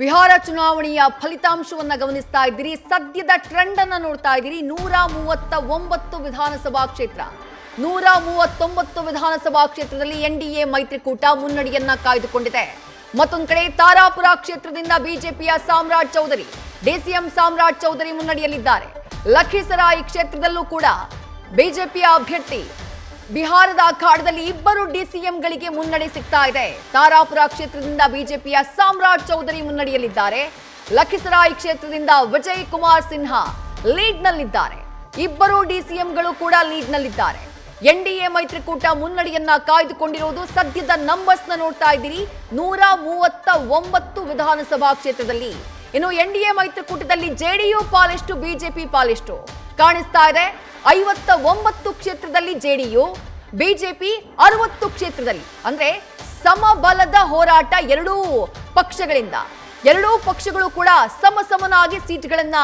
ಬಿಹಾರ ಚುನಾವಣೆಯ ಫಲಿತಾಂಶವನ್ನ ಗಮನಿಸ್ತಾ ಇದ್ದೀರಿ. ಸದ್ಯದ ಟ್ರೆಂಡ್ ಅನ್ನು ನೋಡ್ತಾ ಇದ್ದೀರಿ. 139 ವಿಧಾನಸಭಾ ಕ್ಷೇತ್ರ, 139 ವಿಧಾನಸಭಾ ಕ್ಷೇತ್ರದಲ್ಲಿ ಎನ್ಡಿಎ ಮೈತ್ರಿಕೂಟ ಮುನ್ನಡೆಯನ್ನ ಕಾಯ್ದುಕೊಂಡಿದೆ. ಮತ್ತೊಂದು ಕಡೆ ತಾರಾಪುರ ಕ್ಷೇತ್ರದಿಂದ ಬಿಜೆಪಿಯ ಸಾಮ್ರಾಟ್ ಚೌಧರಿ, ಡಿಸಿಎಂ ಸಾಮ್ರಾಟ್ ಚೌಧರಿ ಮುನ್ನಡೆಯಲ್ಲಿದ್ದಾರೆ. ಲಖೀಸರಾಯ್ ಕ್ಷೇತ್ರದಲ್ಲೂ ಕೂಡ ಬಿಜೆಪಿಯ ಅಭ್ಯರ್ಥಿ ಬಿಹಾರದ ಅಖಾಡದಲ್ಲಿ ಇಬ್ಬರು ಡಿಸಿಎಂಗಳಿಗೆ ಮುನ್ನಡೆ ಸಿಗ್ತಾ ಇದೆ. ತಾರಾಪುರ ಕ್ಷೇತ್ರದಿಂದ ಬಿಜೆಪಿಯ ಸಾಮ್ರಾಟ್ ಚೌಧರಿ ಮುನ್ನಡೆಯಲ್ಲಿದ್ದಾರೆ. ಲಖೀಸರಾಯ್ ಕ್ಷೇತ್ರದಿಂದ ವಿಜಯ್ ಕುಮಾರ್ ಸಿನ್ಹಾ ಲೀಡ್ನಲ್ಲಿದ್ದಾರೆ. ಇಬ್ಬರು ಡಿಸಿಎಂಗಳು ಕೂಡ ಲೀಡ್ನಲ್ಲಿದ್ದಾರೆ. ಎನ್ಡಿಎ ಮೈತ್ರಿಕೂಟ ಮುನ್ನಡೆಯನ್ನ ಕಾಯ್ದುಕೊಂಡಿರುವುದು ಸದ್ಯದ ನಂಬರ್ಸ್ನ ನೋಡ್ತಾ ಇದ್ದೀರಿ. 139 ವಿಧಾನಸಭಾ ಕ್ಷೇತ್ರದಲ್ಲಿ. ಇನ್ನು ಎನ್ಡಿಎ ಮೈತ್ರಿಕೂಟದಲ್ಲಿ ಜೆಡಿಯು ಪಾಲೆಷ್ಟು, ಬಿಜೆಪಿ ಪಾಲೆಷ್ಟು ಕಾಣಿಸ್ತಾ ಇದೆ. 59 ಕ್ಷೇತ್ರದಲ್ಲಿ ಜೆಡಿಯು, ಬಿಜೆಪಿ 60 ಕ್ಷೇತ್ರದಲ್ಲಿ. ಅಂದ್ರೆ ಸಮಬಲದ ಹೋರಾಟ ಎರಡೂ ಪಕ್ಷಗಳಿಂದ. ಎರಡೂ ಪಕ್ಷಗಳು ಕೂಡ ಸಮನಾಗಿ ಸೀಟ್ಗಳನ್ನ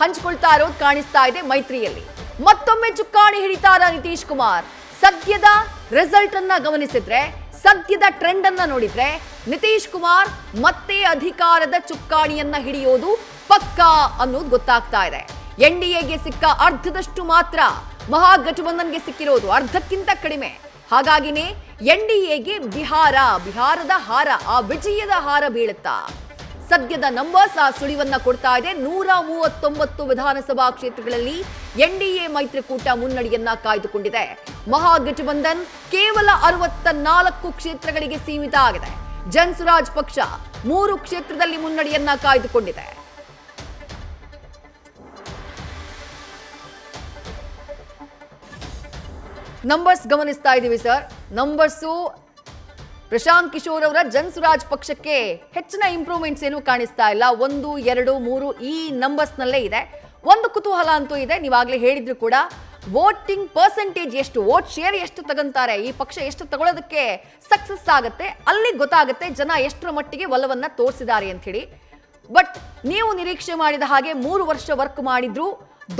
ಹಂಚಿಕೊಳ್ತಾ ಇರೋದು ಕಾಣಿಸ್ತಾ ಇದೆ ಮೈತ್ರಿಯಲ್ಲಿ. ಮತ್ತೊಮ್ಮೆ ಚುಕ್ಕಾಣಿ ಹಿಡಿತಾರ ನಿತೀಶ್ ಕುಮಾರ್. ಸದ್ಯದ ರಿಸಲ್ಟ್ ಅನ್ನ ಗಮನಿಸಿದ್ರೆ, ಸದ್ಯದ ಟ್ರೆಂಡ್ ಅನ್ನ ನೋಡಿದ್ರೆ ನಿತೀಶ್ ಕುಮಾರ್ ಮತ್ತೆ ಅಧಿಕಾರದ ಚುಕ್ಕಾಣಿಯನ್ನ ಹಿಡಿಯೋದು ಪಕ್ಕಾ ಅನ್ನೋದು ಗೊತ್ತಾಗ್ತಾ ಇದೆ. ಎನ್ಡಿಎಗೆ ಸಿಕ್ಕ ಅರ್ಧದಷ್ಟು ಮಾತ್ರ ಮಹಾಗಠಬಂಧನ್ಗೆ ಸಿಕ್ಕಿರೋದು, ಅರ್ಧಕ್ಕಿಂತ ಕಡಿಮೆ. ಹಾಗಾಗಿನೇ ಎನ್ಡಿಎಗೆ ಬಿಹಾರದ ಹಾರ, ಆ ವಿಜಯದ ಹಾರ ಬೀಳುತ್ತಾ? ಸದ್ಯದ ನಂಬರ್ಸ್ ಆ ಸುಳಿವನ್ನ ಕೊಡ್ತಾ ಇದೆ. 139 ವಿಧಾನಸಭಾ ಕ್ಷೇತ್ರಗಳಲ್ಲಿ ಎನ್ಡಿಎ ಮೈತ್ರಿಕೂಟ ಮುನ್ನಡೆಯನ್ನ ಕಾಯ್ದುಕೊಂಡಿದೆ. ಮಹಾಗಠಬಂಧನ್ ಕೇವಲ 64 ಕ್ಷೇತ್ರಗಳಿಗೆ ಸೀಮಿತ ಆಗಿದೆ. ಜನಸುರಾಜ್ ಪಕ್ಷ 3 ಕ್ಷೇತ್ರದಲ್ಲಿ ಮುನ್ನಡೆಯನ್ನ ಕಾಯ್ದುಕೊಂಡಿದೆ. ನಂಬರ್ಸ್ ಗಮನಿಸ್ತಾ ಇದ್ದೀವಿ ಸರ್. ನಂಬರ್ಸು ಪ್ರಶಾಂತ್ ಕಿಶೋರ್ ಅವರ ಜನಸುರಾಜ್ ಪಕ್ಷಕ್ಕೆ ಹೆಚ್ಚಿನ ಇಂಪ್ರೂವ್ಮೆಂಟ್ಸ್ ಏನು ಕಾಣಿಸ್ತಾ ಇಲ್ಲ. 1, 2, 3 ಈ ನಂಬರ್ಸ್ ನಲ್ಲೇ ಇದೆ. ಒಂದು ಕುತೂಹಲ ಅಂತೂ ಇದೆ, ನೀವಾಗಲೇ ಹೇಳಿದ್ರು ಕೂಡ, ವೋಟಿಂಗ್ ಪರ್ಸೆಂಟೇಜ್ ಎಷ್ಟು, ವೋಟ್ ಶೇರ್ ಎಷ್ಟು ತಗೊಂತಾರೆ, ಈ ಪಕ್ಷ ಎಷ್ಟು ತಗೊಳ್ಳೋದಕ್ಕೆ ಸಕ್ಸಸ್ ಆಗುತ್ತೆ, ಅಲ್ಲಿ ಗೊತ್ತಾಗುತ್ತೆ ಜನ ಎಷ್ಟರ ಮಟ್ಟಿಗೆ ಒಲವನ್ನ ತೋರಿಸಿದ್ದಾರೆ ಅಂತ ಹೇಳಿ. ಬಟ್ ನೀವು ನಿರೀಕ್ಷೆ ಮಾಡಿದ ಹಾಗೆ 3 ವರ್ಷ ವರ್ಕ್ ಮಾಡಿದ್ರು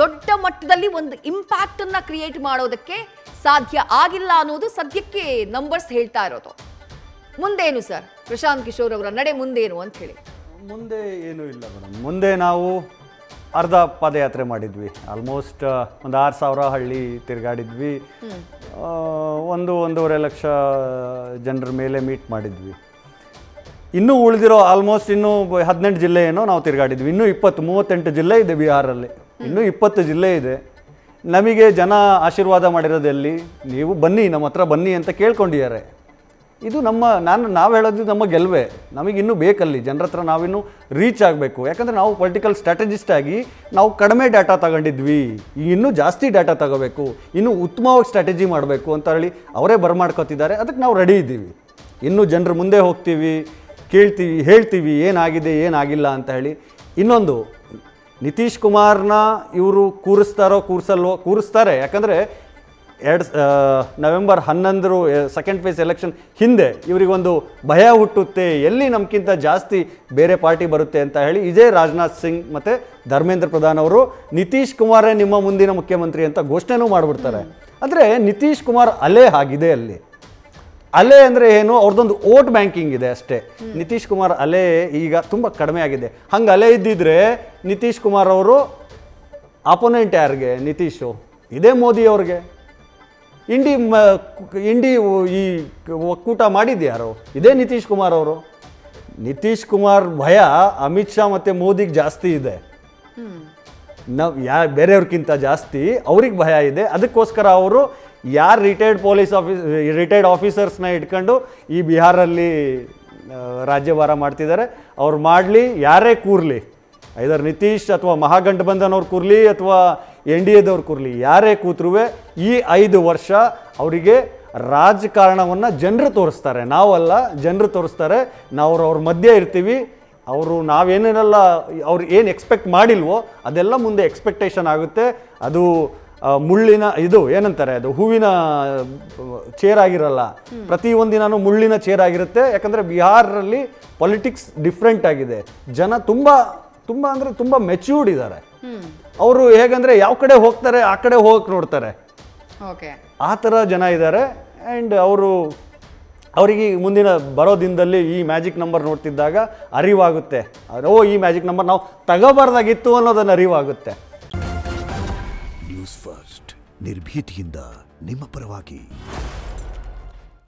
ದೊಡ್ಡ ಮಟ್ಟದಲ್ಲಿ ಒಂದು ಇಂಪ್ಯಾಕ್ಟ್ ಅನ್ನ ಕ್ರಿಯೇಟ್ ಮಾಡೋದಕ್ಕೆ ಸಾಧ್ಯ ಆಗಿಲ್ಲ ಅನ್ನೋದು ಸದ್ಯಕ್ಕೆ ನಂಬರ್ಸ್ ಹೇಳ್ತಾ ಇರೋದು. ಮುಂದೇನು ಸರ್ ಪ್ರಶಾಂತ್ ಕಿಶೋರ್ ಅವರ ನಡೆ ಮುಂದೇನು ಅಂತ ಹೇಳಿ? ಮುಂದೆ ಏನೂ ಇಲ್ಲ ಮೇಡಮ್. ಮುಂದೆ ನಾವು ಅರ್ಧ ಪಾದಯಾತ್ರೆ ಮಾಡಿದ್ವಿ. ಆಲ್ಮೋಸ್ಟ್ ಒಂದು 6,000 ಹಳ್ಳಿ ತಿರುಗಾಡಿದ್ವಿ. 1.5 ಲಕ್ಷ ಜನರ ಮೇಲೆ ಮೀಟ್ ಮಾಡಿದ್ವಿ. ಇನ್ನೂ ಉಳಿದಿರೋ ಆಲ್ಮೋಸ್ಟ್ ಇನ್ನೂ 18 ಜಿಲ್ಲೆ ಏನೋ ನಾವು ತಿರುಗಾಡಿದ್ವಿ. ಇನ್ನೂ 38 ಜಿಲ್ಲೆ ಇದೆ ಬಿಹಾರಲ್ಲಿ, ಇನ್ನೂ 20 ಜಿಲ್ಲೆ ಇದೆ. ನಮಗೆ ಜನ ಆಶೀರ್ವಾದ ಮಾಡಿರೋದಲ್ಲಿ ನೀವು ಬನ್ನಿ, ನಮ್ಮ ಹತ್ರ ಬನ್ನಿ ಅಂತ ಕೇಳ್ಕೊಂಡಿದ್ದಾರೆ. ಇದು ನಾವು ಹೇಳೋದು ನಮ್ಮ ಗೆಲುವೆ. ನಮಗಿನ್ನೂ ಬೇಕಲ್ಲಿ ಜನರ ಹತ್ರ ನಾವಿನ್ನೂ ರೀಚ್ ಆಗಬೇಕು. ಯಾಕಂದರೆ ನಾವು ಪೊಲಿಟಿಕಲ್ ಸ್ಟ್ರಾಟಜಿಸ್ಟ್ ಆಗಿ ನಾವು ಕಡಿಮೆ ಡಾಟಾ ತಗೊಂಡಿದ್ವಿ, ಇನ್ನೂ ಜಾಸ್ತಿ ಡಾಟಾ ತಗೋಬೇಕು, ಇನ್ನೂ ಉತ್ತಮವಾಗಿ ಸ್ಟ್ರಾಟಜಿ ಮಾಡಬೇಕು ಅಂತ ಹೇಳಿ ಅವರೇ ಬರಮಾಡ್ಕೊತಿದ್ದಾರೆ. ಅದಕ್ಕೆ ನಾವು ರೆಡಿ ಇದ್ದೀವಿ. ಇನ್ನೂ ಜನರ ಮುಂದೆ ಹೋಗ್ತೀವಿ, ಕೇಳ್ತೀವಿ, ಹೇಳ್ತೀವಿ ಏನಾಗಿದೆ ಏನಾಗಿಲ್ಲ ಅಂತ ಹೇಳಿ. ಇನ್ನೊಂದು, ನಿತೀಶ್ ಕುಮಾರ್ನ ಇವರು ಕೂರಿಸ್ತಾರೆ. ಯಾಕಂದರೆ ನವೆಂಬರ್ 11 ಸೆಕೆಂಡ್ ಫೇಸ್ ಎಲೆಕ್ಷನ್ ಹಿಂದೆ ಇವರಿಗೊಂದು ಭಯ ಹುಟ್ಟುತ್ತೆ, ಎಲ್ಲಿ ನಮಗಿಂತ ಜಾಸ್ತಿ ಬೇರೆ ಪಾರ್ಟಿ ಬರುತ್ತೆ ಅಂತ ಹೇಳಿ ಇದೇ ರಾಜನಾಥ್ ಸಿಂಗ್ ಮತ್ತು ಧರ್ಮೇಂದ್ರ ಪ್ರಧಾನ್ ಅವರು ನಿತೀಶ್ ಕುಮಾರೇ ನಿಮ್ಮ ಮುಂದಿನ ಮುಖ್ಯಮಂತ್ರಿ ಅಂತ ಘೋಷಣೆನೂ ಮಾಡಿಬಿಡ್ತಾರೆ. ಅಂದರೆ ನಿತೀಶ್ ಕುಮಾರ್ ಅಲೆ ಆಗಿದೆ ಅಲ್ಲಿ. ಅಲೆ ಅಂದರೆ ಏನು, ಅವ್ರದ್ದೊಂದು ವೋಟ್ ಬ್ಯಾಂಕಿಂಗ್ ಇದೆ ಅಷ್ಟೇ. ನಿತೀಶ್ ಕುಮಾರ್ ಅಲೆ ಈಗ ತುಂಬ ಕಡಿಮೆ ಆಗಿದೆ. ಹಂಗೆ ಅಲೆ ಇದ್ದಿದ್ರೆ ನಿತೀಶ್ ಕುಮಾರ್ ಅವರು ಅಪೋನೆಂಟ್ ಯಾರಿಗೆ? ನಿತೀಶು ಇದೇ ಮೋದಿ ಅವ್ರಿಗೆ. ಇಂಡಿ ಈ ಒಕ್ಕೂಟ ಮಾಡಿದ್ಯಾರು? ಇದೇ ನಿತೀಶ್ ಕುಮಾರ್ ಅವರು. ನಿತೀಶ್ ಕುಮಾರ್ ಭಯ ಅಮಿತ್ ಶಾ ಮತ್ತು ಮೋದಿಗೆ ಜಾಸ್ತಿ ಇದೆ. ಬೇರೆಯವ್ರಿಗಿಂತ ಜಾಸ್ತಿ ಅವ್ರಿಗೆ ಭಯ ಇದೆ. ಅದಕ್ಕೋಸ್ಕರ ಅವರು ಯಾರು ರಿಟೈರ್ಡ್ ಆಫೀಸರ್ಸ್ನ ಇಟ್ಕೊಂಡು ಈ ಬಿಹಾರಲ್ಲಿ ರಾಜ್ಯಭಾರ ಮಾಡ್ತಿದ್ದಾರೆ, ಅವ್ರು ಮಾಡಲಿ, ಯಾರೇ ಕೂರಲಿ, ಐದರ್ ನಿತೀಶ್ ಅಥವಾ ಮಹಾಗಠಬಂಧನ್ ಅವ್ರು ಕೂರಲಿ ಅಥವಾ ಎನ್ಡಿಎದವ್ರು ಕೂರಲಿ, ಯಾರೇ ಕೂತ್ರೂ ಈ 5 ವರ್ಷ ಅವರಿಗೆ ರಾಜಕಾರಣವನ್ನು ಜನರು ತೋರಿಸ್ತಾರೆ, ನಾವಲ್ಲ, ಜನರು ತೋರಿಸ್ತಾರೆ. ನಾವು ಅವ್ರ ಮಧ್ಯೆ ಇರ್ತೀವಿ. ಅವರು ನಾವೇನೇನೆಲ್ಲ ಅವ್ರು ಏನು ಎಕ್ಸ್ಪೆಕ್ಟ್ ಮಾಡಿಲ್ವೋ ಅದೆಲ್ಲ ಮುಂದೆ ಎಕ್ಸ್ಪೆಕ್ಟೇಷನ್ ಆಗುತ್ತೆ. ಅದು ಮುಳ್ಳಿನ ಇದು ಏನಂತಾರೆ, ಅದು ಹೂವಿನ ಚೇರ್ ಆಗಿರಲ್ಲ, ಪ್ರತಿಯೊಂದಿನೂ ಮುಳ್ಳಿನ ಚೇರ್ ಆಗಿರುತ್ತೆ. ಯಾಕಂದರೆ ಬಿಹಾರಲ್ಲಿ ಪೊಲಿಟಿಕ್ಸ್ ಡಿಫ್ರೆಂಟ್ ಆಗಿದೆ. ಜನ ತುಂಬ ಅಂದರೆ ತುಂಬ ಮೆಚ್ಯೂರ್ಡ್ ಇದ್ದಾರೆ. ಅವರು ಹೇಗಂದರೆ ಯಾವ ಕಡೆ ಹೋಗ್ತಾರೆ ಆ ಕಡೆ ಹೋಗಕ್ಕೆ ನೋಡ್ತಾರೆ, ಆ ಥರ ಜನ ಇದ್ದಾರೆ. ಆ್ಯಂಡ್ ಅವರು ಅವರಿಗೆ ಮುಂದಿನ ಬರೋ ದಿನದಲ್ಲಿ ಈ ಮ್ಯಾಜಿಕ್ ನಂಬರ್ ನೋಡ್ತಿದ್ದಾಗ ಅರಿವಾಗುತ್ತೆ, ಓ ಈ ಮ್ಯಾಜಿಕ್ ನಂಬರ್ ನಾವು ತಗೋಬಾರ್ದಾಗಿತ್ತು ಅನ್ನೋದನ್ನು ಅರಿವಾಗುತ್ತೆ. ನ್ಯೂಸ್ ಫಸ್ಟ್ ನಿರ್ಭೀತಿಯಿಂದ ನಿಮ್ಮ ಪರವಾಗಿ.